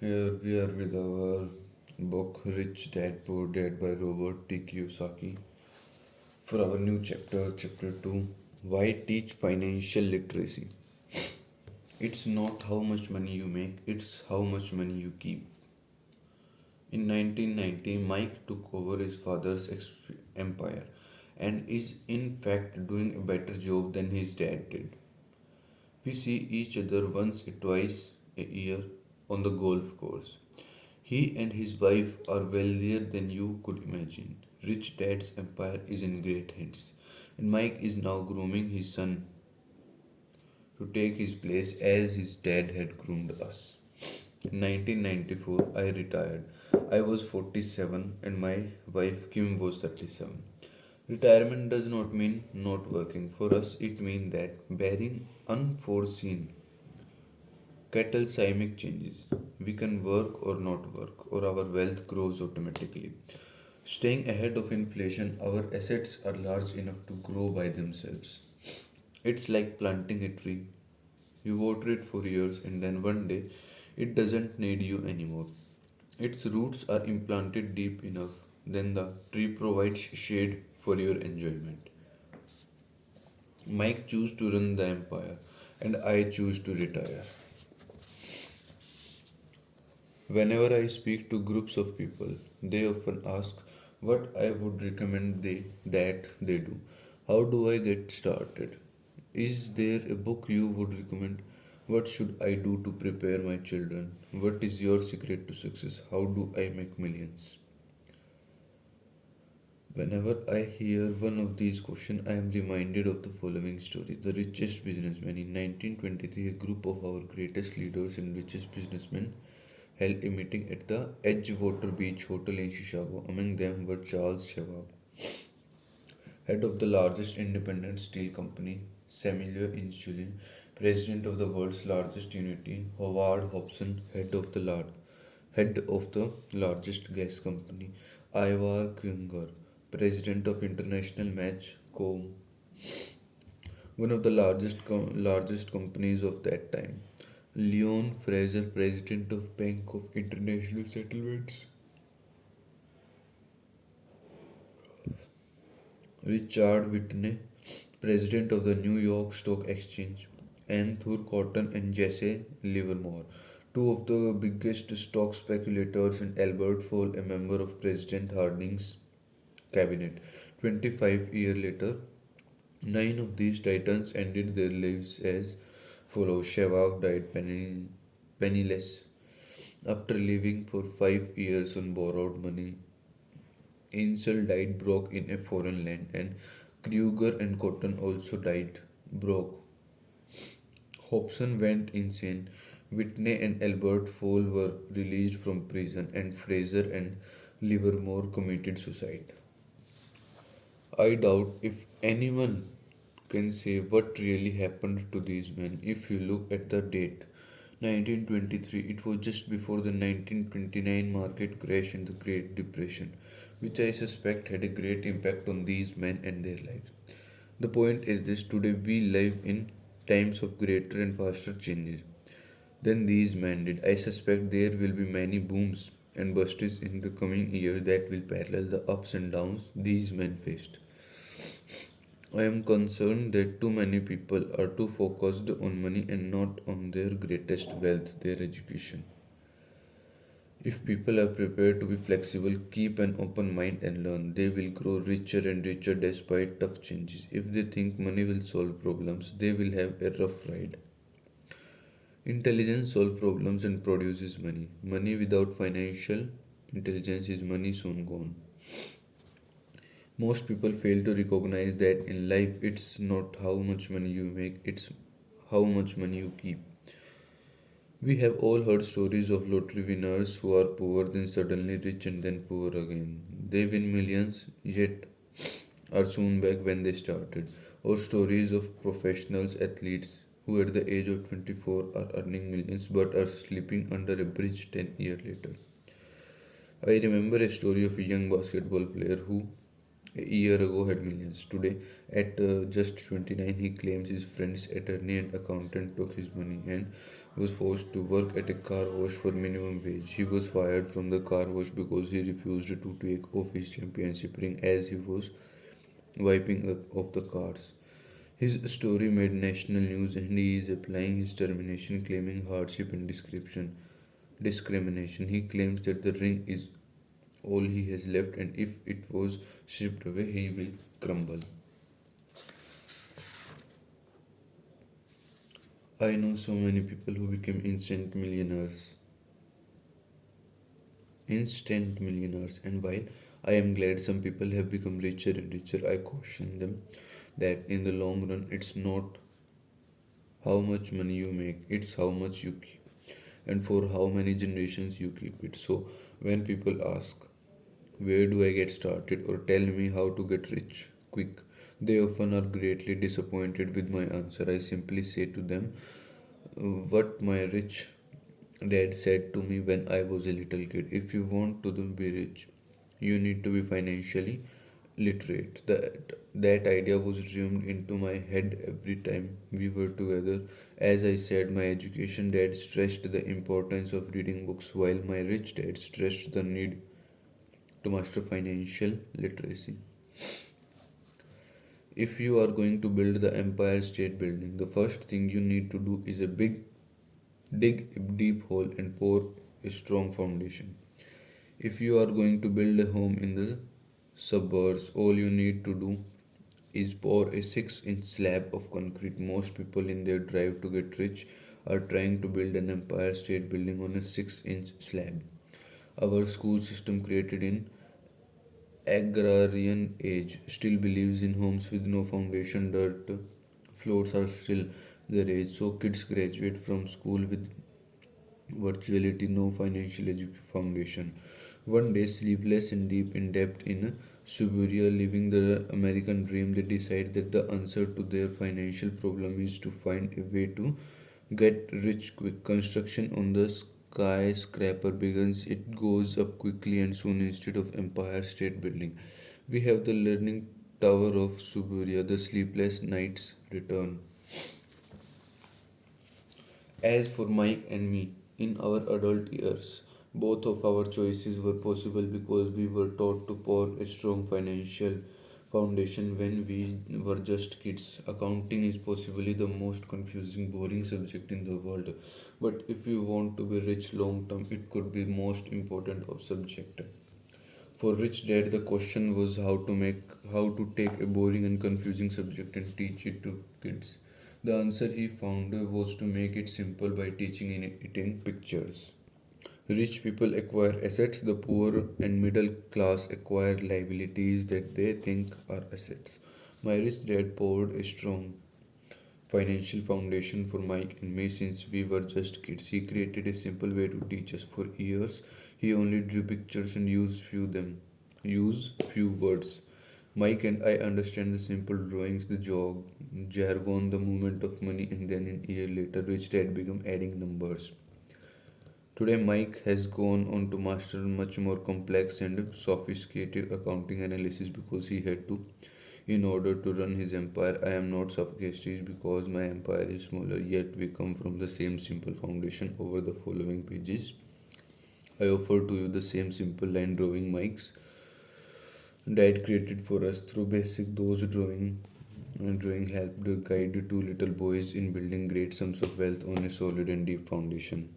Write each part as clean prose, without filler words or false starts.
Here we are with our book Rich Dad Poor Dad by Robert T. Kiyosaki for our new chapter, Chapter 2, Why Teach Financial Literacy. It's not how much money you make, it's how much money you keep. In 1990, Mike took over his father's empire and is in fact doing a better job than his dad did. We see each other once or twice a year on the golf course. He and his wife are wealthier than you could imagine. Rich Dad's empire is in great hands, and Mike is now grooming his son to take his place as his dad had groomed us. In 1994, I retired. I was 47 and my wife Kim was 37. Retirement does not mean not working. For us, it means that bearing unforeseen cataclysmic changes. We can work or not work, or our wealth grows automatically. Staying ahead of inflation, our assets are large enough to grow by themselves. It's like planting a tree. You water it for years and then one day it doesn't need you anymore. Its roots are implanted deep enough, then the tree provides shade for your enjoyment. Mike chose to run the empire, and I choose to retire. Whenever I speak to groups of people, they often ask what I would recommend that they do. How do I get started? Is there a book you would recommend? What should I do to prepare my children? What is your secret to success? How do I make millions? Whenever I hear one of these questions, I am reminded of the following story. The richest businessman. In 1923, a group of our greatest leaders and richest businessmen held a meeting at the Edgewater Beach Hotel in Chicago. Among them were Charles Schwab, head of the largest independent steel company, Samuel Insulin, president of the world's largest unity, Howard Hobson, head of the largest gas company, Ivar Kunger, president of International Match Com, one of the largest companies of that time. Leon Fraser, president of Bank of International Settlements. Richard Whitney, president of the New York Stock Exchange. Arthur Cotton and Jesse Livermore, two of the biggest stock speculators, and Albert Fall, a member of President Harding's cabinet. 25 years later, nine of these titans ended their lives as follows. Shevak died penniless after living for 5 years on borrowed money. Ansel died broke in a foreign land, and Kruger and Cotton also died broke. Hobson went insane. Whitney and Albert Fall were released from prison, and Fraser and Livermore committed suicide. I doubt if anyone can say what really happened to these men. If you look at the date, 1923, it was just before the 1929 market crash and the Great Depression, which I suspect had a great impact on these men and their lives. The point is this: today we live in times of greater and faster changes than these men did. I suspect there will be many booms and busts in the coming years that will parallel the ups and downs these men faced. I am concerned that too many people are too focused on money and not on their greatest wealth, their education. If people are prepared to be flexible, keep an open mind, and learn, they will grow richer and richer despite tough changes. If they think money will solve problems, they will have a rough ride. Intelligence solves problems and produces money. Money without financial intelligence is money soon gone. Most people fail to recognize that in life it's not how much money you make, it's how much money you keep. We have all heard stories of lottery winners who are poor, then suddenly rich, and then poor again. They win millions, yet are soon back when they started. Or stories of professionals athletes who at the age of 24 are earning millions but are sleeping under a bridge 10 years later. I remember a story of a young basketball player who a year ago had millions. Today, at just 29, he claims his friend's attorney and accountant took his money and was forced to work at a car wash for minimum wage. He was fired from the car wash because he refused to take off his championship ring as he was wiping off the cars. His story made national news and he is applying his termination, claiming hardship and discrimination. He claims that the ring is all he has left, and if it was stripped away, he will crumble. I know so many people who became instant millionaires, and while I am glad some people have become richer and richer, I caution them that in the long run, it's not how much money you make, it's how much you keep, and for how many generations you keep it. So, when people ask, where do I get started, or tell me how to get rich quick, they often are greatly disappointed with my answer. I simply say to them what my rich dad said to me when I was a little kid. If you want to be rich, you need to be financially literate. That idea was drummed into my head every time we were together. As I said, my education dad stressed the importance of reading books, while my rich dad stressed the need to master financial literacy. If you are going to build the Empire State Building, the first thing you need to do is dig a deep hole and pour a strong foundation. If you are going to build a home in the suburbs, all you need to do is pour a 6-inch slab of concrete. Most people in their drive to get rich are trying to build an Empire State Building on a 6-inch slab. Our school system, created in agrarian age, still believes in homes with no foundation. Dirt floors are still the rage, so kids graduate from school with virtually no financial foundation. One day, sleepless and deep in debt in Siberia, living the American dream, they decide that the answer to their financial problem is to find a way to get rich quick. Construction on the skyscraper begins. It goes up quickly and soon, instead of Empire State Building, we have the Learning Tower of Siberia. The sleepless nights return. As for Mike and me, in our adult years, both of our choices were possible because we were taught to pour a strong financial foundation when we were just kids. Accounting is possibly the most confusing, boring subject in the world, but if you want to be rich long term, it could be most important of subject. For Rich Dad, the question was how to take a boring and confusing subject and teach it to kids. The answer he found was to make it simple by teaching it in pictures. Rich people acquire assets, the poor and middle class acquire liabilities that they think are assets. My rich dad poured a strong financial foundation for Mike and me since we were just kids. He created a simple way to teach us. For years, he only drew pictures and use few words. Mike and I understand the simple drawings, the jargon, the movement of money, and then a year later, Rich Dad began adding numbers. Today, Mike has gone on to master much more complex and sophisticated accounting analysis because he had to in order to run his empire. I am not sophisticated because my empire is smaller, yet we come from the same simple foundation. Over the following pages, I offer to you the same simple line drawing Mike's dad created for us through basic those drawing helped guide two little boys in building great sums of wealth on a solid and deep foundation.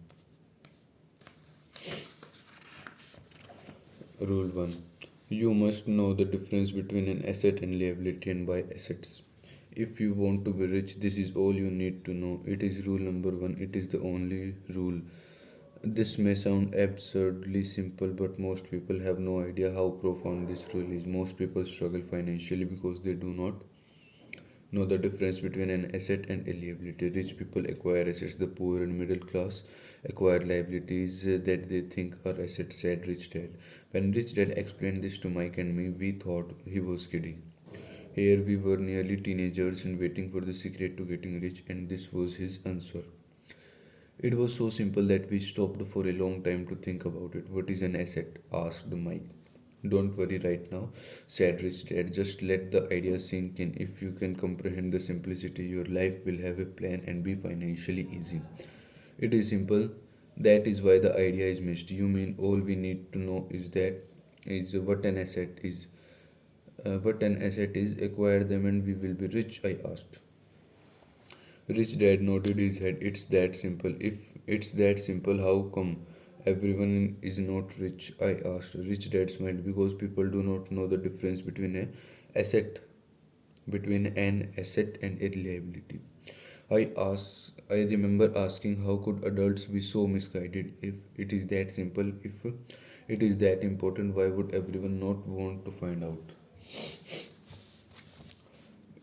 Rule 1. You must know the difference between an asset and liability and buy assets. If you want to be rich, this is all you need to know. It is rule number 1. It is the only rule. This may sound absurdly simple, but most people have no idea how profound this rule is. Most people struggle financially because they do not know the difference between an asset and a liability. Rich people acquire assets, the poor and middle class acquire liabilities that they think are assets, said Rich Dad. When Rich Dad explained this to Mike and me, we thought he was kidding. Here we were nearly teenagers and waiting for the secret to getting rich, and this was his answer. It was so simple that we stopped for a long time to think about it. What is an asset? Asked Mike. Don't worry right now, said Rich Dad. Just let the idea sink in. If you can comprehend the simplicity, your life will have a plan and be financially easy. It is simple. That is why the idea is missed. You mean all we need to know is what an asset is. What an asset is, acquire them and we will be rich, I asked. Rich Dad nodded his head. It's that simple. If it's that simple, how come everyone is not rich? I asked. Rich Dad smiled because people do not know the difference asset between an asset and a liability. I remember asking how could adults be so misguided if it is that simple, if it is that important, why would everyone not want to find out?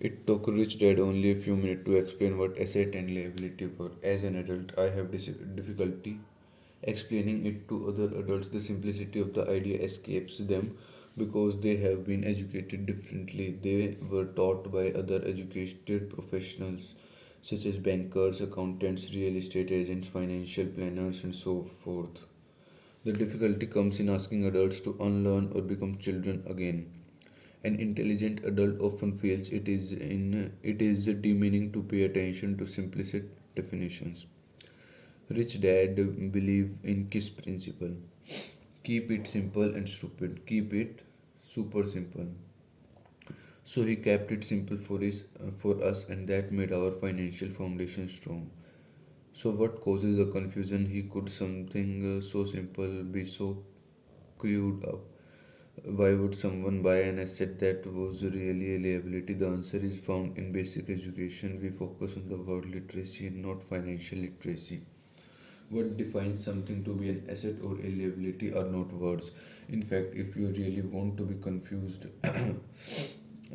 It took Rich Dad only a few minutes to explain what asset and liability were. As an adult, I have difficulty explaining it to other adults. The simplicity of the idea escapes them because they have been educated differently. They were taught by other educated professionals such as bankers, accountants, real estate agents, financial planners, and so forth. The difficulty comes in asking adults to unlearn or become children again. An intelligent adult often feels it is demeaning to pay attention to simplistic definitions. Rich Dad believe in KISS principle. Keep it simple and stupid. Keep it super simple. So he kept it simple for us, and that made our financial foundation strong. So what causes the confusion? He could something so simple be so screwed up. Why would someone buy an asset that was really a liability? The answer is found in basic education. We focus on the word literacy and not financial literacy. What defines something to be an asset or a liability are not words. In fact, if you really want to be confused,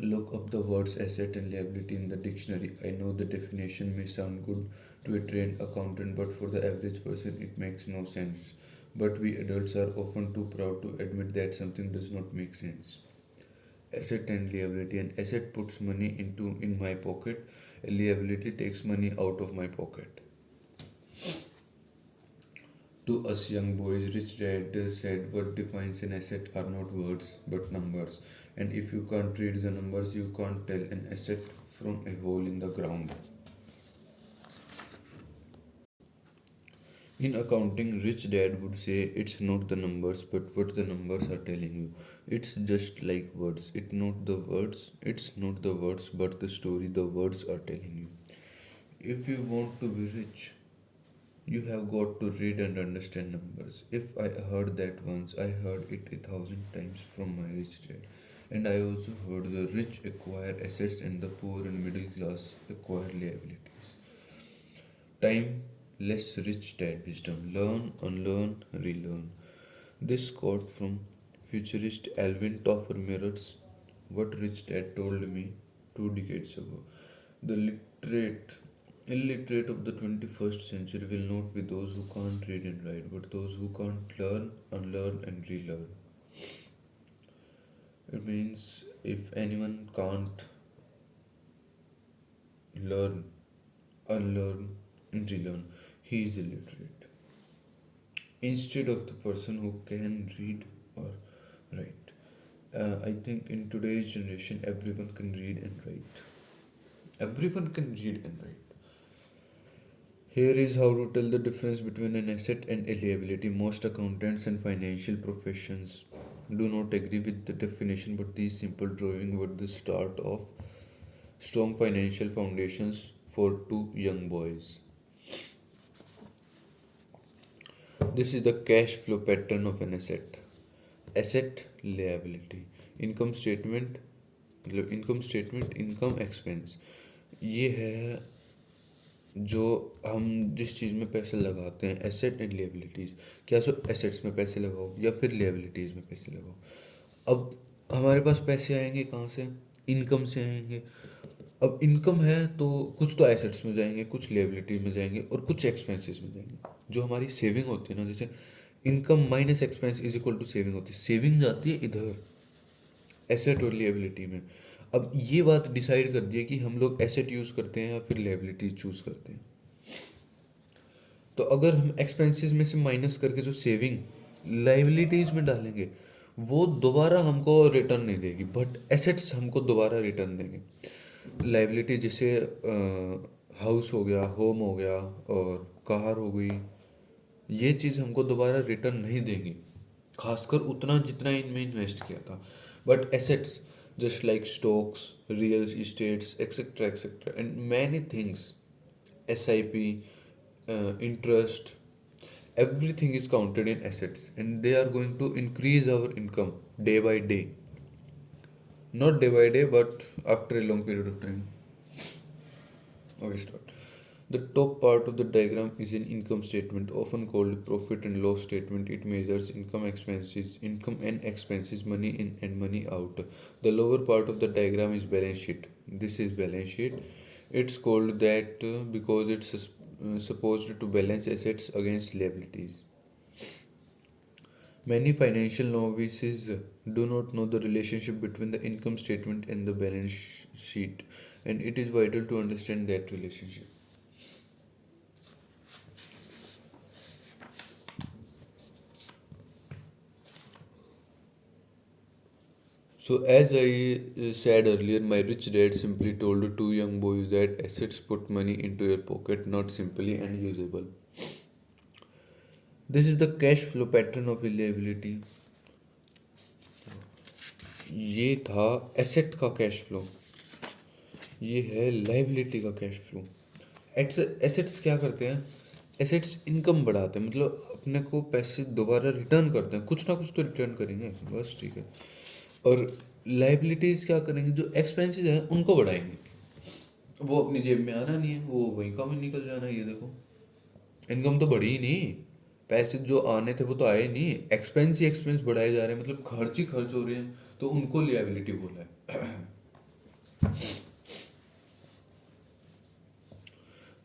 look up the words asset and liability in the dictionary. I know the definition may sound good to a trained accountant, but for the average person, it makes no sense. But we adults are often too proud to admit that something does not make sense. Asset and liability. An asset puts money into in my pocket. A liability takes money out of my pocket. To us young boys, Rich Dad said what defines an asset are not words but numbers. And if you can't read the numbers, you can't tell an asset from a hole in the ground. In accounting, Rich Dad would say it's not the numbers but what the numbers are telling you. It's just like words. It's not the words but the story the words are telling you. If you want to be rich, you have got to read and understand numbers. If I heard that once, I heard it 1,000 times from my rich dad. And I also heard the rich acquire assets and the poor and middle class acquire liabilities. Time, less rich dad wisdom. Learn, unlearn, relearn. This quote from futurist Alvin Toffler mirrors what Rich Dad told me 2 decades ago. The illiterate of the 21st century will not be those who can't read and write, but those who can't learn, unlearn, and relearn. It means if anyone can't learn, unlearn, and relearn, he is illiterate. Instead of the person who can read or write. I think in today's generation, everyone can read and write. Everyone can read and write. Here is how to tell the difference between an asset and a liability. Most accountants and financial professions do not agree with the definition, but these simple drawing were the start of strong financial foundations for two young boys. This is the cash flow pattern of an asset. Asset liability. income statement income expense ये है जो हम जिस चीज़ में पैसे लगाते हैं asset and liabilities क्या सो एसेट्स में पैसे लगाओ या फिर लिएबिलिटीज़ में पैसे लगाओ अब हमारे पास पैसे आएंगे कहाँ से इनकम से आएंगे अब इनकम है तो कुछ तो एसेट्स में जाएंगे कुछ लिएबिलिटीज में जाएंगे और कुछ एक्सपेंसेस में जाएंगे जो हमारी सेविंग होती है ना जैसे income minus expense is equal to saving होती है सेविंग जाती है इधर एसेट और लिएबिलिटी में अब ये बात डिसाइड कर दी है कि हम लोग एसेट यूज़ करते हैं या फिर लिएबिलिटीज चूज़ करते हैं तो अगर हम एक्सपेंसेस में से माइनस करके जो सेविंग लाइबिलिटीज़ में डालेंगे वो दोबारा हमको रिटर्न नहीं देगी, बट एसेट्स हमको दोबारा रिटर्न देंगे। लाइबिलिटी जैसे हाउस हो गया, होम हो गया, और कार हो गई, ये चीज़ हमको दोबारा रिटर्न नहीं देगी, खासकर उतना जितना इनमें इन्वेस्ट किया था। But assets just like stocks, real estates, etcetera etcetera and many things, SIP, interest, everything is counted in assets, and they are going to increase our income day by day. Not day by day, but after a long period of time. Okay, start. The top part of the diagram is an income statement, often called profit and loss statement. It measures income and expenses, money in and money out. The lower part of the diagram is balance sheet. This is balance sheet. It's called that because it's supposed to balance assets against liabilities. Many financial novices do not know the relationship between the income statement and the balance sheet, and it is vital to understand that relationship. So, as I said earlier, my rich dad simply told two young boys that assets put money into your pocket, not simply and usable. This is the cash flow pattern of a liability. ये था asset का cash flow, ये है liability का cash flow. Assets क्या करते हैं? Assets income बढ़ाते हैं, मतलब अपने को पैसे दोबारा रिटर्न करते हैं, कुछ ना कुछ तो रिटर्न करेंगे, बस ठीक है। और लाइबिलिटीज क्या करेंगे? जो एक्सपेंसेस हैं उनको बढ़ाएंगे, वो अपनी जेब में आना नहीं है, वो वहीं का वहीं निकल जाना है। ये देखो, इनकम तो बढ़ी ही नहीं, पैसे जो आने थे वो तो आए नहीं, एक्सपेंस ही एक्सपेंस बढ़ाए जा रहे हैं, मतलब खर्च ही खर्च हो रहे हैं, तो उनको लायबिलिटी बोला है।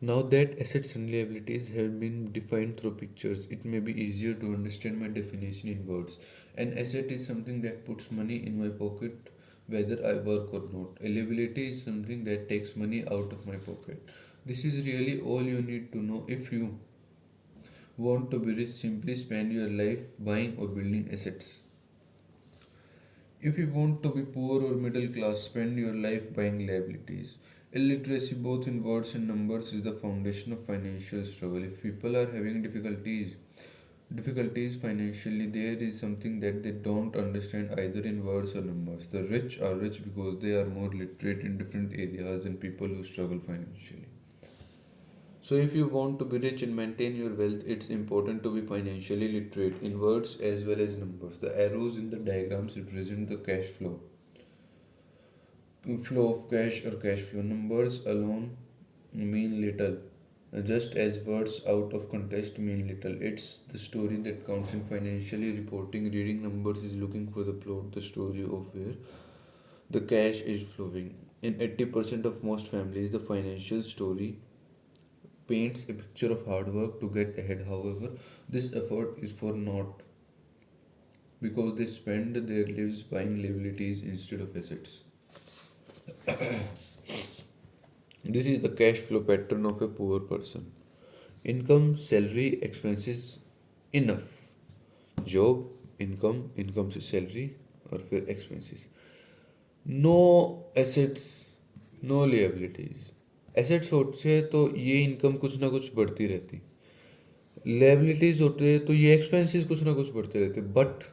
Now that assets and liabilities have been defined through pictures, it may be easier to understand my definition in words. An asset is something that puts money in my pocket whether I work or not. A liability is something that takes money out of my pocket. This is really all you need to know. If you want to be rich, simply spend your life buying or building assets. If you want to be poor or middle class, spend your life buying liabilities. Illiteracy, both in words and numbers, is the foundation of financial struggle. If people are having difficulties financially, there is something that they don't understand either in words or numbers. The rich are rich because they are more literate in different areas than people who struggle financially. So, if you want to be rich and maintain your wealth, it's important to be financially literate in words as well as numbers. The arrows in the diagrams represent the cash flow of cash or cash flow. Numbers alone mean little, just as words out of context mean little. It's the story that counts in financially reporting. Reading numbers is looking for the plot, the story of where the cash is flowing. In 80% of most families, the financial story paints a picture of hard work to get ahead. However, this effort is for naught because they spend their lives buying liabilities instead of assets. This is the cash flow pattern of a poor person. Income, salary, expenses, enough. Job, income से salary और फिर expenses. No assets, no liabilities. Assets होते तो ये income कुछ ना कुछ बढ़ती रहती, लायबिलिटीज होते तो ये एक्सपेंसेस कुछ ना कुछ बढ़ते रहते। बट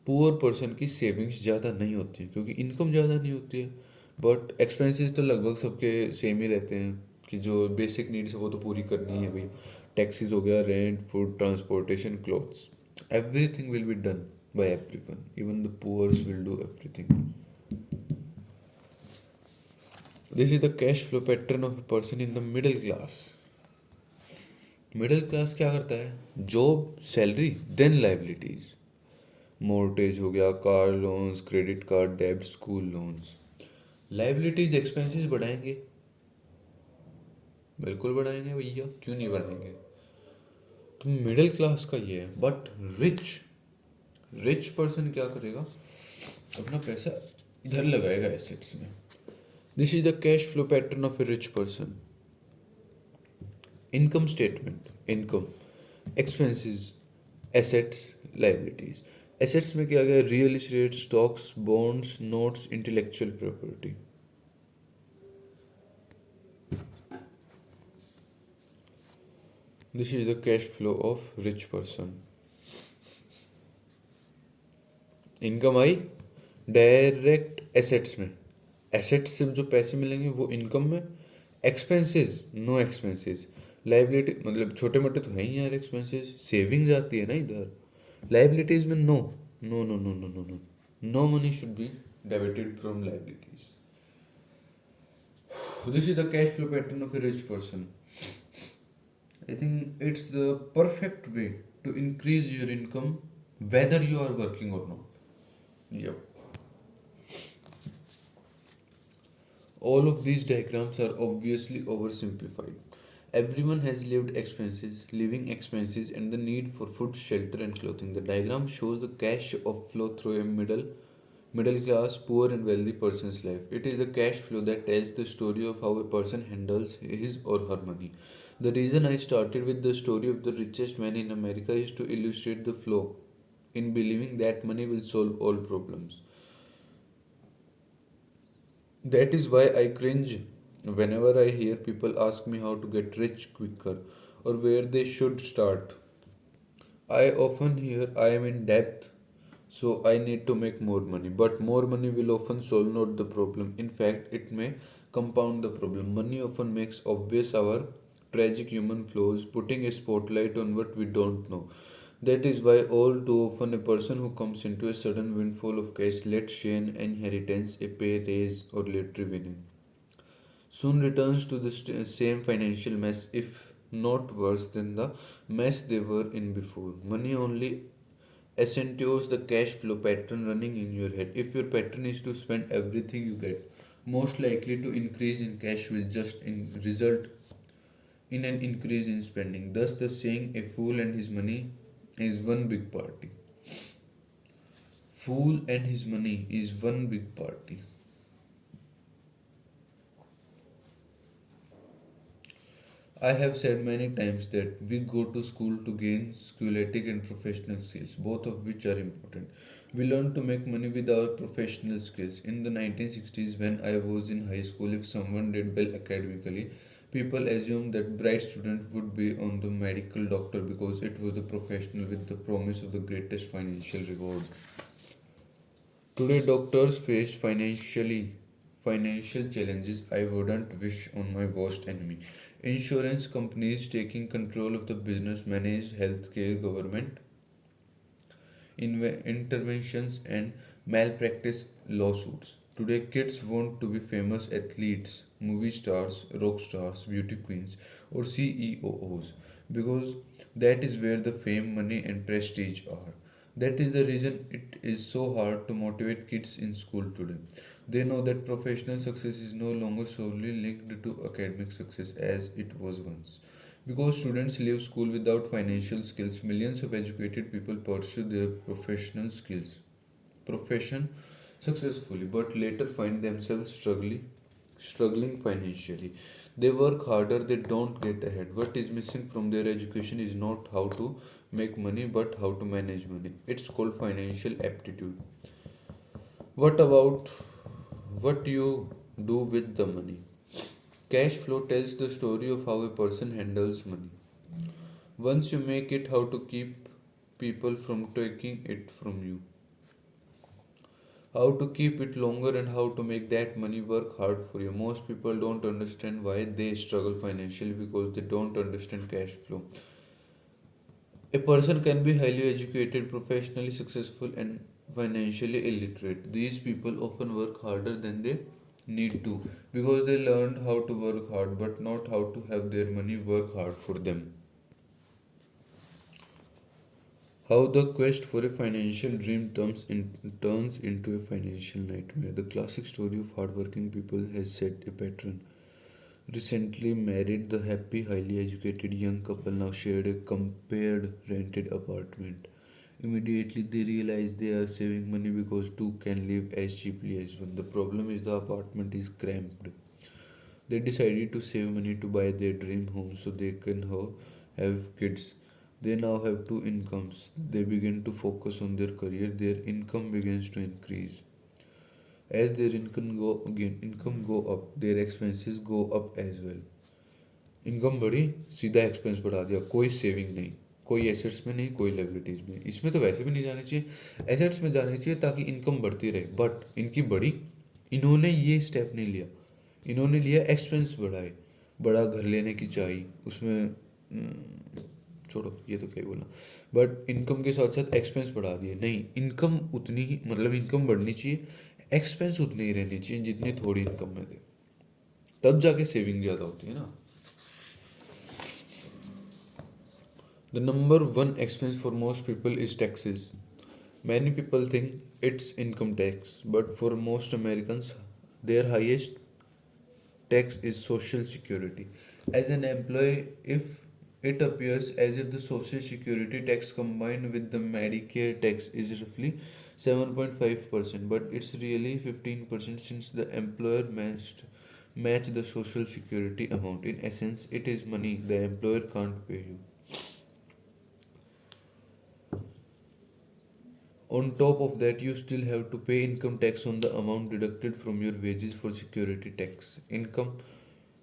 पुअर पर्सन की सेविंग्स ज़्यादा नहीं होती है क्योंकि इनकम ज़्यादा नहीं होती है, बट एक्सपेंसेस तो लगभग सबके सेम ही रहते हैं कि जो बेसिक नीड्स है वो तो पूरी करनी है भाई। टैक्सीज हो गया, rent, food, transportation, clothes, everything will be done by everyone, even the poors will do everything. This is the cash flow pattern of a person in the middle class. Middle class क्या करता है? Job, salary, then liabilities. Mortgage हो गया, car loans, credit card डेब्ट, school loans. Liabilities expenses बढ़ाएंगे, बिल्कुल बढ़ाएंगे भैया, क्यों नहीं बढ़ाएंगे। तो मिडिल क्लास का ये है। बट रिच रिच पर्सन क्या करेगा? अपना पैसा इधर लगाएगा एसेट्स में। This is the cash flow pattern of A rich person. Income statement, income, expenses, assets, liabilities. Assets में क्या गया, real estate, stocks, bonds, notes, intellectual property. This is the cash flow of rich person. Income I direct assets में, assets से जो पैसे मिलेंगे वो income में. Expenses, no expenses. लाइबिलिटी मतलब छोटे मोटे तो है ही यार एक्सपेंसेस, सेविंग्स आती है ना इधर. लाइबिलिटीज में no, no no no no no no, no money should be debited from liabilities. This is the cash flow pattern of a rich person. I think it's the perfect way to increase your income whether you are working or not. Yep. All of these diagrams are obviously oversimplified. Everyone has lived expenses, living expenses, and the need for food, shelter, and clothing. The diagram shows the cash of flow through a middle class, poor, and wealthy person's life. It is the cash flow that tells the story of how a person handles his or her money. The reason I started with the story of the richest man in America is to illustrate the flow in believing that money will solve all problems. That is why I cringe whenever I hear people ask me how to get rich quicker or where they should start. I often hear I am in debt, so I need to make more money. But more money will often solve not the problem. In fact, it may compound the problem. Money often makes obvious our tragic human flaws, putting a spotlight on what we don't know. That is why all too often a person who comes into a sudden windfall of cash, let shame, inheritance, a pay raise, or lottery winning, soon returns to the same financial mess, if not worse than the mess they were in before. Money only accentuates the cash flow pattern running in your head. If your pattern is to spend everything you get, most likely to increase in cash will just result in an increase in spending. Thus, the saying "a fool and his money is one big party." Fool and his money is one big party. I have said many times that we go to school to gain scholastic and professional skills, both of which are important. We learn to make money with our professional skills. In the 1960s, when I was in high school, if someone did well academically, people assumed that bright student would be on the medical doctor because it was a professional with the promise of the greatest financial reward. Today, doctors face financial challenges I wouldn't wish on my worst enemy. Insurance companies taking control of the business, managed healthcare, government interventions, and malpractice lawsuits. Today, kids want to be famous athletes, movie stars, rock stars, beauty queens, or CEOs because that is where the fame, money, and prestige are. That is the reason it is so hard to motivate kids in school today. They know that professional success is no longer solely linked to academic success as it was once. Because students leave school without financial skills, millions of educated people pursue their profession successfully, but later find themselves struggling financially. They work harder, they don't get ahead. What is missing from their education is not how to make money, but how to manage money. It's called financial aptitude. What about what you do with the money? Cash flow tells the story of how a person handles money. Once you make it, how to keep people from taking it from you, how to keep it longer, and how to make that money work hard for you. Most people don't understand why they struggle financially because they don't understand cash flow. A person can be highly educated, professionally successful, and financially illiterate. These people often work harder than they need to because they learned how to work hard but not how to have their money work hard for them. How the quest for a financial dream turns into a financial nightmare. The classic story of hardworking people has set a pattern. Recently married, the happy, highly educated young couple now shared a compared rented apartment. Immediately, they realize they are saving money because two can live as cheaply as one. The problem is the apartment is cramped. They decided to save money to buy their dream home so they can have kids. They now have two incomes. They begin to focus on their career. Their income begins to increase. As their income go up, their expenses go up as well. Income बढ़ी, सीधा expense बढ़ा दिया, कोई saving नहीं, कोई assets में नहीं, कोई लाइबिलिटीज में। इसमें तो वैसे भी नहीं जानी चाहिए, एसेट्स में जानी चाहिए ताकि इनकम बढ़ती रहे, बट इनकी बढ़ी, इन्होंने ये स्टेप नहीं लिया, इन्होंने लिया एक्सपेंस बढ़ाए। बड़ा घर लेने की चाहिए उसमें छोड़ो ये तो क्या ही बोलना, बट इनकम के साथ साथ एक्सपेंस बढ़ा दिए। नहीं, इनकम उतनी ही, मतलब इनकम बढ़नी चाहिए, एक्सपेंस उतनी ही रहनी चाहिए जितनी थोड़ी इनकम में थे, तब जाके सेविंग ज़्यादा होती है ना। The number one expense for most people is taxes. Many people think it's income tax, but for most Americans, their highest tax is social security. As an employee, if it appears as if the social security tax combined with the Medicare tax is roughly 7.5%, but it's really 15% since the employer must match the social security amount. In essence, it is money the employer can't pay you. On top of that, you still have to pay income tax on the amount deducted from your wages for security tax. Income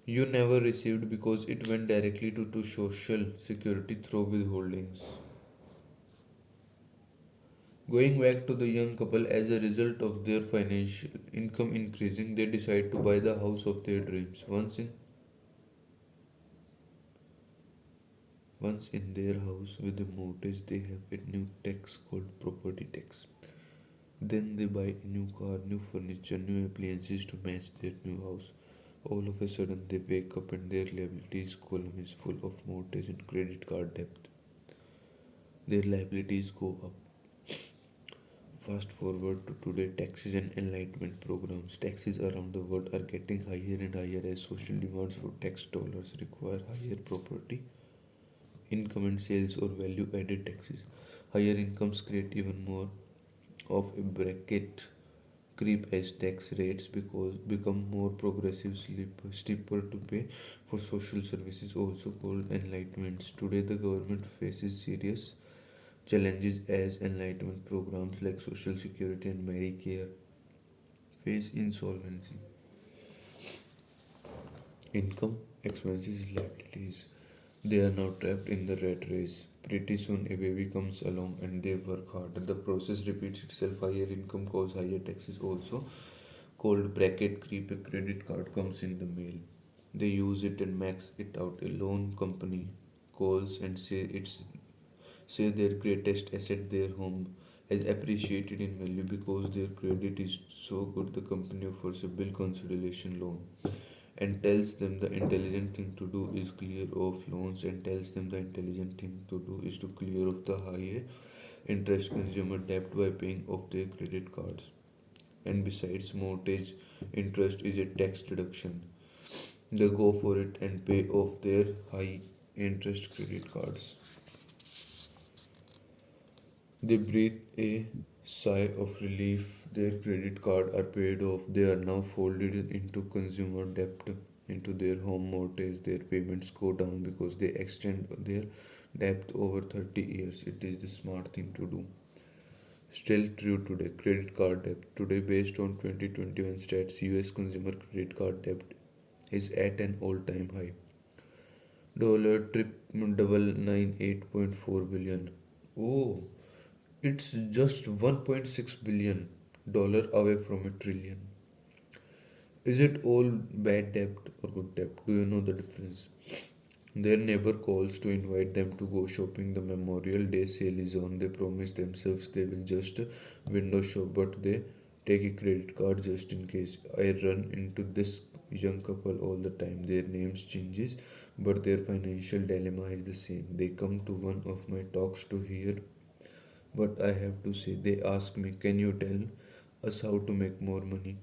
you never received because it went directly to social security through withholdings. Going back to the young couple, as a result of their financial income increasing, they decide to buy the house of their dreams. Once in their house with a mortgage, they have a new tax called property tax. Then they buy a new car, new furniture, new appliances to match their new house. All of a sudden, they wake up and their liabilities column is full of mortgage and credit card debt. Their liabilities go up. Fast forward to today, taxes and enlightenment programs. Taxes around the world are getting higher and higher as social demands for tax dollars require higher property, income, and sales or value added taxes. Higher incomes create even more of a bracket creep as tax rates because become more progressive, steeper to pay for social services, also called enlightenments. Today, the government faces serious challenges as enlightenment programs like Social Security and Medicare face insolvency. Income, expenses, liabilities. They are now trapped in the rat race. Pretty soon, a baby comes along and they work hard. The process repeats itself. Higher income cause higher taxes, also called bracket creep. A credit card comes in the mail. They use it and max it out. A loan company calls and say their greatest asset, their home, has appreciated in value because their credit is so good. The company offers a bill consolidation loan and tells them the intelligent thing to do is clear off loans and tells them the intelligent thing to do is to clear off the high interest consumer debt by paying off their credit cards. And besides, mortgage interest is a tax deduction. They go for it and pay off their high interest credit cards. They breathe a sigh of relief. Their credit card are paid off. They are now folded into consumer debt, into their home mortgage. Their payments go down because they extend their debt over 30 years. It is the smart thing to do. Still true today. Credit card debt. Today, based on 2021 stats, US consumer credit card debt is at an all time high. Dollar trip double 98.4 billion. Oh, it's just 1.6 billion dollar away from a trillion. Is it all bad debt or good debt? Do you know the difference? Their neighbor calls to invite them to go shopping. The Memorial Day sale is on. They promise themselves they will just window shop, but they take a credit card just in case. I run into this young couple all the time. Their names changes, but their financial dilemma is the same. They come to one of my talks to hear what I have to say. They ask me, can you tell us how to make more money?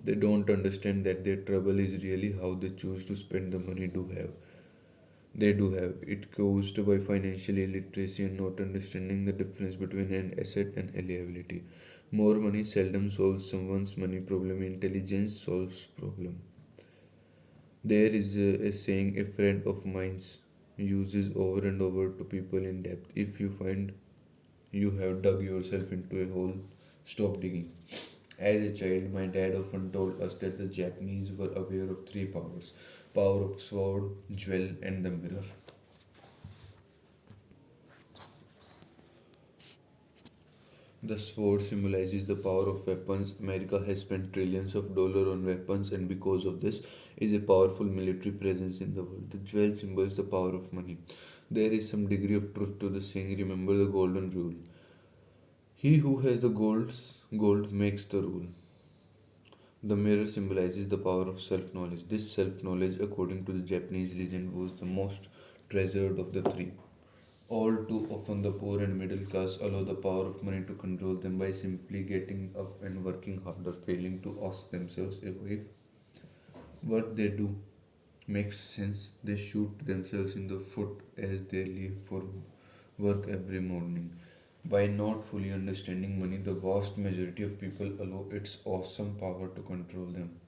They don't understand that their trouble is really how they choose to spend the money do have. They do have it caused by financial illiteracy and not understanding the difference between an asset and a liability. More money seldom solves someone's money problem. Intelligence solves problem. There is a saying a friend of mine's. uses over and over to people in depth. If you find you have dug yourself into a hole, stop digging. As a child, my dad often told us that the Japanese were aware of three powers: power of sword, jewel, and the mirror. The sword symbolizes the power of weapons. America has spent trillions of dollars on weapons, and because of this, is a powerful military presence in the world. The jewel symbolizes the power of money. There is some degree of truth to the saying. Remember the golden rule: he who has the gold makes the rule. The mirror symbolizes the power of self knowledge. This self knowledge, according to the Japanese legend, was the most treasured of the three. All too often, the poor and middle class allow the power of money to control them by simply getting up and working harder, failing to ask themselves if what they do makes sense. They shoot themselves in the foot as they leave for work every morning. By not fully understanding money, the vast majority of people allow its awesome power to control them.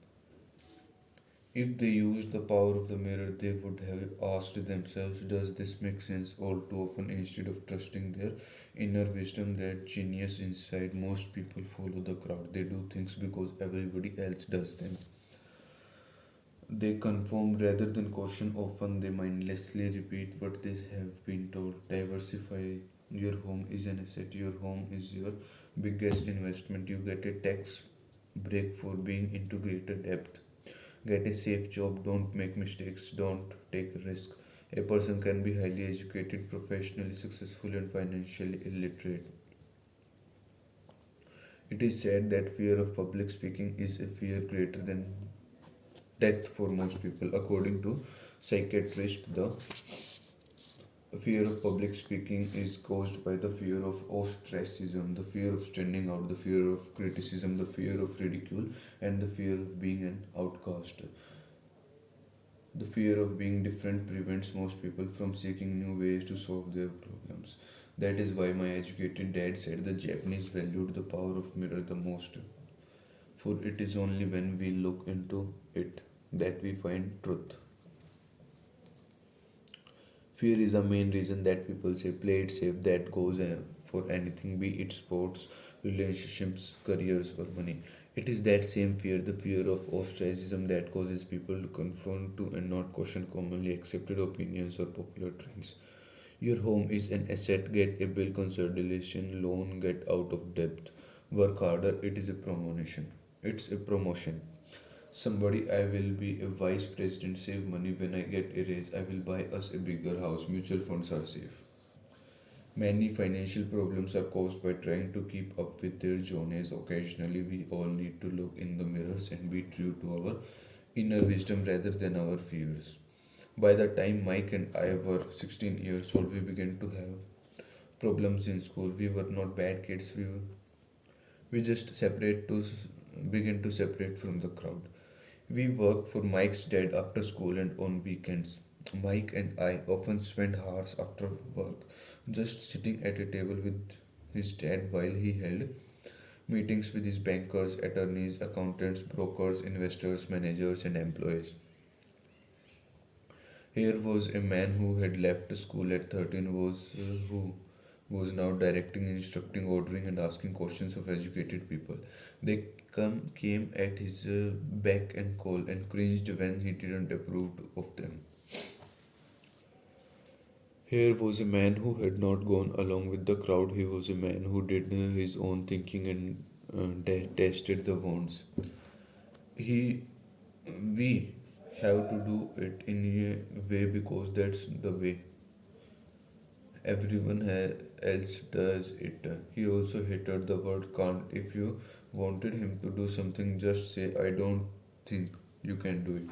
If they used the power of the mirror, they would have asked themselves, does this make sense? All too often, instead of trusting their inner wisdom, that genius inside, most people follow the crowd. They do things because everybody else does them. They conform rather than caution. Often, they mindlessly repeat what they have been told. Diversify. Your home is an asset. Your home is your biggest investment. You get a tax break for being into greater depth. Get a safe job, don't make mistakes, don't take a risk. A person can be highly educated, professionally successful, and financially illiterate. It is said that fear of public speaking is a fear greater than death for most people. According to psychiatrists, the fear of public speaking is caused by the fear of ostracism, the fear of standing out, the fear of criticism, the fear of ridicule, and the fear of being an outcast. The fear of being different prevents most people from seeking new ways to solve their problems. That is why my educated dad said the Japanese valued the power of mirror the most. For it is only when we look into it that we find truth. Fear is the main reason that people say play it safe, that goes for anything, be it sports, relationships, careers, or money. It is that same fear, the fear of ostracism, that causes people to conform to and not question commonly accepted opinions or popular trends. Your home is an asset, get a bill consolidation loan, get out of debt, work harder, it is a promotion. It's a promotion. Somebody, I will be a vice president, save money when I get a raise, I will buy us a bigger house, mutual funds are safe. Many financial problems are caused by trying to keep up with their Jonas. Occasionally, we all need to look in the mirrors and be true to our inner wisdom rather than our fears. By the time Mike and I were 16 years old, we began to have problems in school. We were not bad kids, we just began to separate from the crowd. We worked for Mike's dad after school and on weekends. Mike and I often spent hours after work just sitting at a table with his dad while he held meetings with his bankers, attorneys, accountants, brokers, investors, managers, and employees. Here was a man who had left school at 13, who was now directing, instructing, ordering, and asking questions of educated people. They came at his beck and call and cringed when he didn't approve of them. Here was a man who had not gone along with the crowd. He was a man who did his own thinking and tested the wants. He, we have to do it in a way because that's the way everyone else does it. He also hated the word can't. If you wanted him to do something, just say, I don't think you can do it.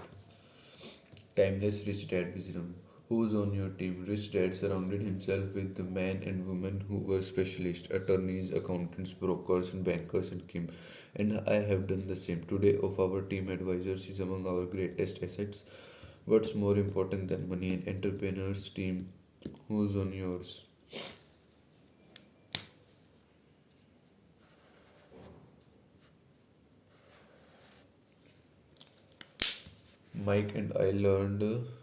Timeless rich dad wisdom. Who's on your team? Rich dad surrounded himself with the men and women who were specialists, attorneys, accountants, brokers, and bankers, and Kim. And I have done the same. Today, of our team advisors is among our greatest assets. What's more important than money? An entrepreneur's team. Who's on yours? Mike and I learned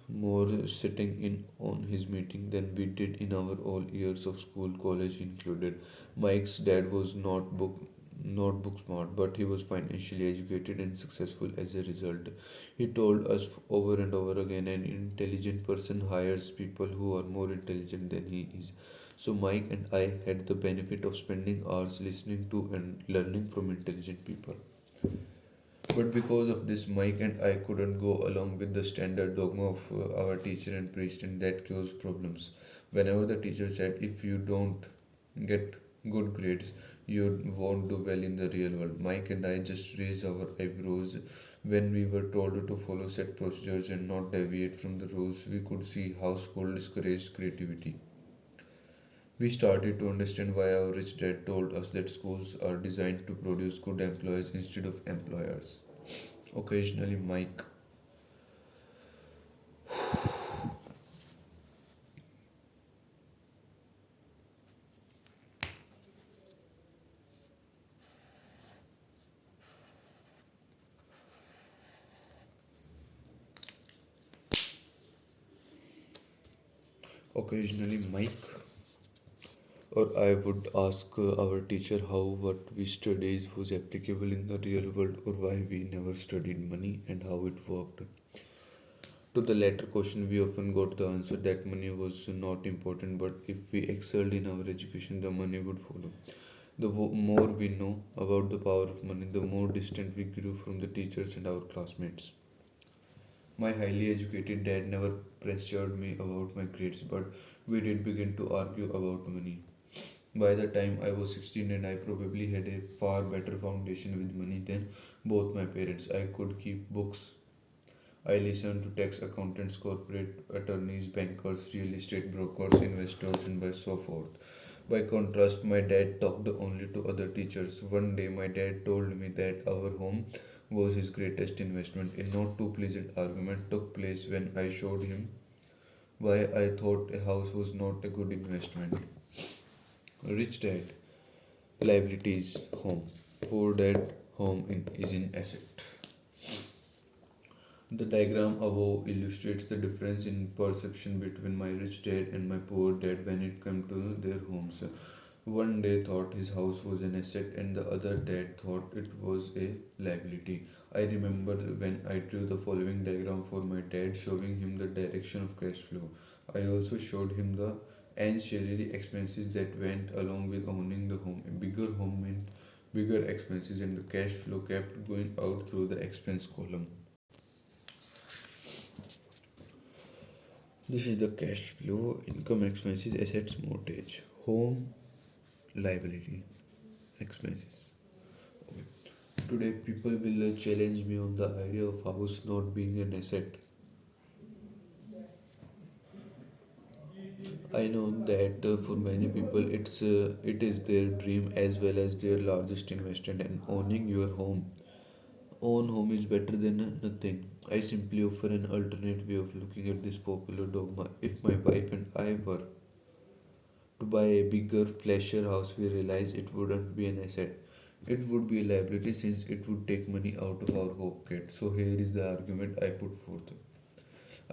more sitting in on his meeting than we did in our all years of school, college included. Mike's dad was not book smart, but he was financially educated and successful as a result. He told us over and over again, an intelligent person hires people who are more intelligent than he is. So Mike and I had the benefit of spending hours listening to and learning from intelligent people. But because of this, Mike and I couldn't go along with the standard dogma of our teacher and priest, and that caused problems. Whenever the teacher said, if you don't get good grades, you won't do well in the real world, Mike and I just raised our eyebrows when we were told to follow set procedures and not deviate from the rules. We could see how school discouraged creativity. We started to understand why our rich dad told us that schools are designed to produce good employees instead of employers. Occasionally, Mike. Occasionally, Mike or I would ask our teacher how what we studied was applicable in the real world or why we never studied money and how it worked. To the latter question, we often got the answer that money was not important, but if we excelled in our education, the money would follow. The more we know about the power of money, the more distant we grew from the teachers and our classmates. My highly educated dad never pressured me about my grades, but we did begin to argue about money. By the time I was 16 and I probably had a far better foundation with money than both my parents. I could keep books. I listened to tax accountants, corporate attorneys, bankers, real estate brokers, investors, and by so forth. By contrast, my dad talked only to other teachers. One day, my dad told me that our home was his greatest investment. A not too pleasant argument took place when I showed him why I thought a house was not a good investment. Rich dad, liabilities, home. Poor dad, is an asset. The diagram above illustrates the difference in perception between my rich dad and my poor dad when it came to their homes. One day thought his house was an asset and the other dad thought it was a liability. I remember when I drew the following diagram for my dad showing him the direction of cash flow. I also showed him the ancillary expenses that went along with owning the home. A bigger home meant bigger expenses and the cash flow kept going out through the expense column. This is the cash flow, income expenses, assets, mortgage, home, liability, expenses. Okay. Today, people will challenge me on the idea of house not being an asset. I know that for many people, it is their dream as well as their largest investment, and owning your own home is better than nothing. I simply offer an alternate way of looking at this popular dogma. If my wife and I were to buy a bigger, flashier house, we realized it wouldn't be an asset. It would be a liability since it would take money out of our pocket. So here is the argument I put forth.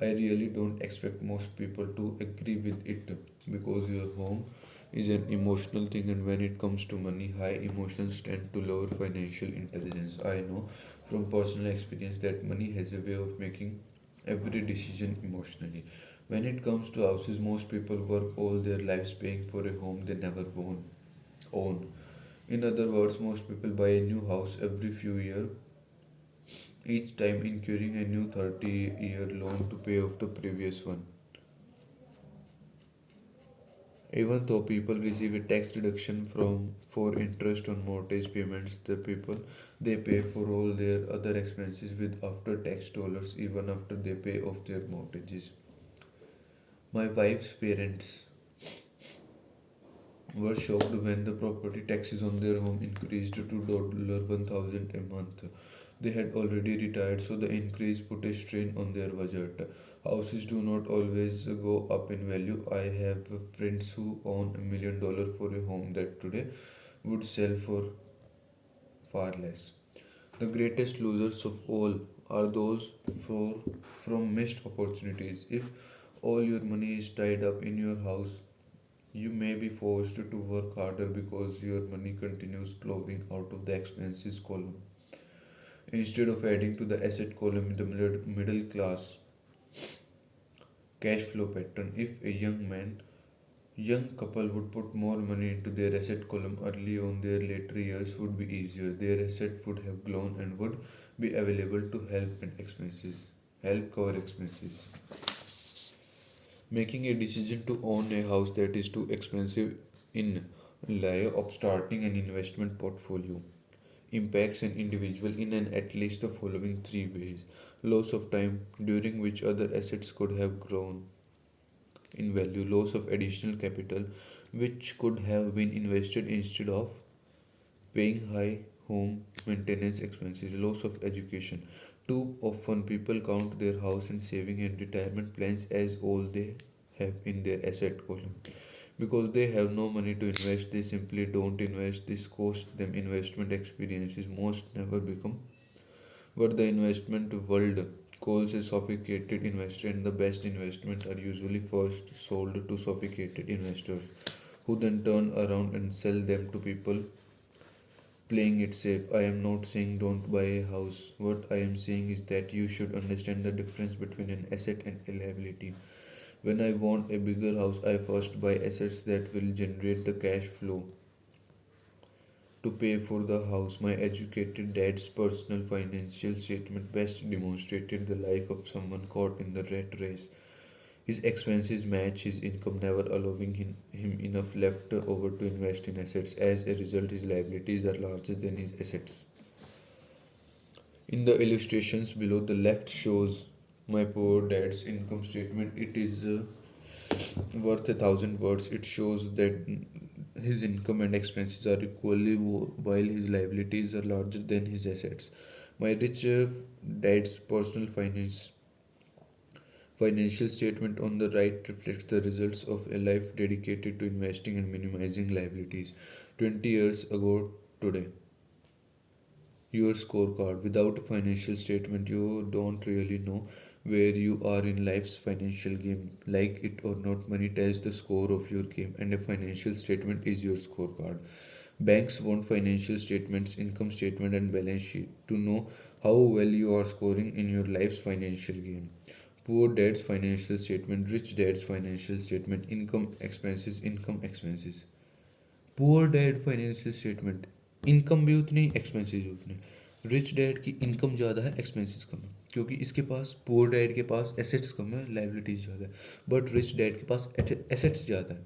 I really don't expect most people to agree with it because your home is an emotional thing, and when it comes to money, high emotions tend to lower financial intelligence. I know from personal experience that money has a way of making every decision emotionally. When it comes to houses, most people work all their lives paying for a home they never own. In other words, most people buy a new house every few years, each time incurring a new 30-year loan to pay off the previous one. Even though people receive a tax deduction from for interest on mortgage payments, the people they pay for all their other expenses with after tax dollars even after they pay off their mortgages. My wife's parents were shocked when the property taxes on their home increased to $1,000 a month. They had already retired, so the increase put a strain on their budget. Houses do not always go up in value. I have friends who own $1 million for a home that today would sell for far less. The greatest losers of all are those for from missed opportunities. If all your money is tied up in your house, you may be forced to work harder because your money continues flowing out of the expenses column. Instead of adding to the asset column in the middle class cash flow pattern, if a young couple would put more money into their asset column early on, their later years would be easier. Their asset would have grown and would be available to help cover expenses. Making a decision to own a house that is too expensive in lieu of starting an investment portfolio impacts an individual in an at least the following three ways: loss of time during which other assets could have grown in value, loss of additional capital which could have been invested instead of paying high home maintenance expenses, loss of education. Too often, people count their house and saving and retirement plans as all they have in their asset column. Because they have no money to invest, they simply don't invest. This costs them investment experiences most never become what the investment world calls a sophisticated investor, and the best investments are usually first sold to sophisticated investors who then turn around and sell them to people playing it safe. I am not saying don't buy a house. What I am saying is that you should understand the difference between an asset and a liability. When I want a bigger house, I first buy assets that will generate the cash flow to pay for the house. My educated dad's personal financial statement best demonstrated the life of someone caught in the rat race. His expenses match his income, never allowing him enough left over to invest in assets. As a result, his liabilities are larger than his assets. In the illustrations below, the left shows my poor dad's income statement. It is worth 1,000 words. It shows that his income and expenses are equally while his liabilities are larger than his assets. My rich dad's personal financial statement on the right reflects the results of a life dedicated to investing and minimizing liabilities. 20 years ago today, your scorecard. Without a financial statement, you don't really know where you are in life's financial game. Like it or not, money tells the score of your game, and a financial statement is your scorecard. Banks want financial statements, income statement, and balance sheet to know how well you are scoring in your life's financial game. Poor dad's financial statement, rich dad's financial statement, income expenses. Poor dad financial statement, income भी उतनी expenses भी उतने। Rich dad की income ज़्यादा है, expenses कम है, क्योंकि इसके पास पुअर डैड के पास एसेट्स कम है, लाइबिलिटीज़ ज़्यादा है। बट रिच डैड के पास एसेट्स ज़्यादा है,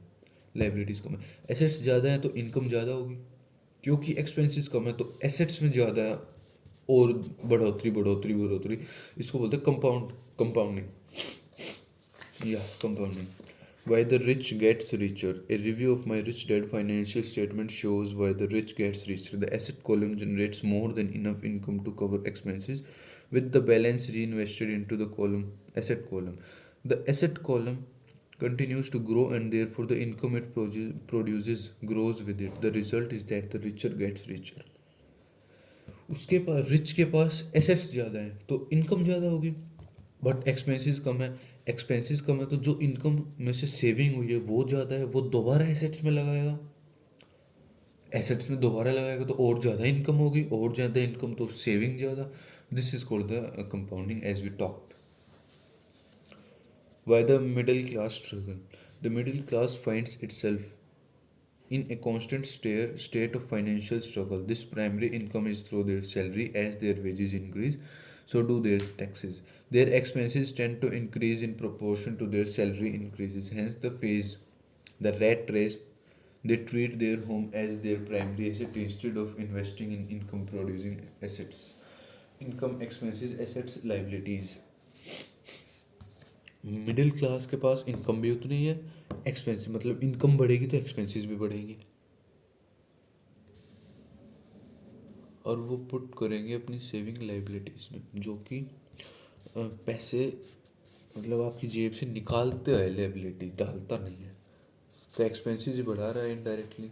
लाइबिलिटीज़ कम है। एसेट्स ज़्यादा है तो इनकम ज़्यादा होगी, क्योंकि एक्सपेंसेस कम है तो एसेट्स में ज़्यादा है और बढ़ोतरी बढ़ोतरी बढ़ोतरी। इसको बोलते हैं कंपाउंडिंग या compounding. Why the rich gets richer. A review of my rich dad financial statement shows why the rich gets richer. The asset column generates more than enough income to cover expenses, with the balance reinvested into the asset column. The asset column continues to grow, and therefore the income it produces grows with it. The result is that the richer gets richer. उसके पास rich के पास assets ज़्यादा हैं तो income ज़्यादा होगी, but expenses कम है। Expenses कम है तो जो इनकम में से सेविंग हुई है वो ज़्यादा है, वो दोबारा एसेट्स में लगाएगा। एसेट्स में दोबारा लगाएगा तो और ज़्यादा इनकम होगी, और ज़्यादा इनकम तो सेविंग ज़्यादा। This is called the compounding as we talked. Why the middle class struggle. The middle class finds itself in a constant state of financial struggle. This primary income is through their salary. As their wages increase, so do their taxes. Their expenses tend to increase in proportion to their salary increases. Hence, the rat race. They treat their home as their primary asset instead of investing in income producing assets. Income, expenses, assets, liabilities. Middle class के पास income भी उतनी ही है, expensive मतलब income बढ़ेगी तो expenses भी बढ़ेंगे, और वो पुट करेंगे अपनी सेविंग लाइबिलिटीज़ में, जो कि पैसे मतलब आपकी जेब से निकालते हैं, लाइबिलिटी डालता नहीं है, तो एक्सपेंसेस ही बढ़ा रहा है इनडायरेक्टली।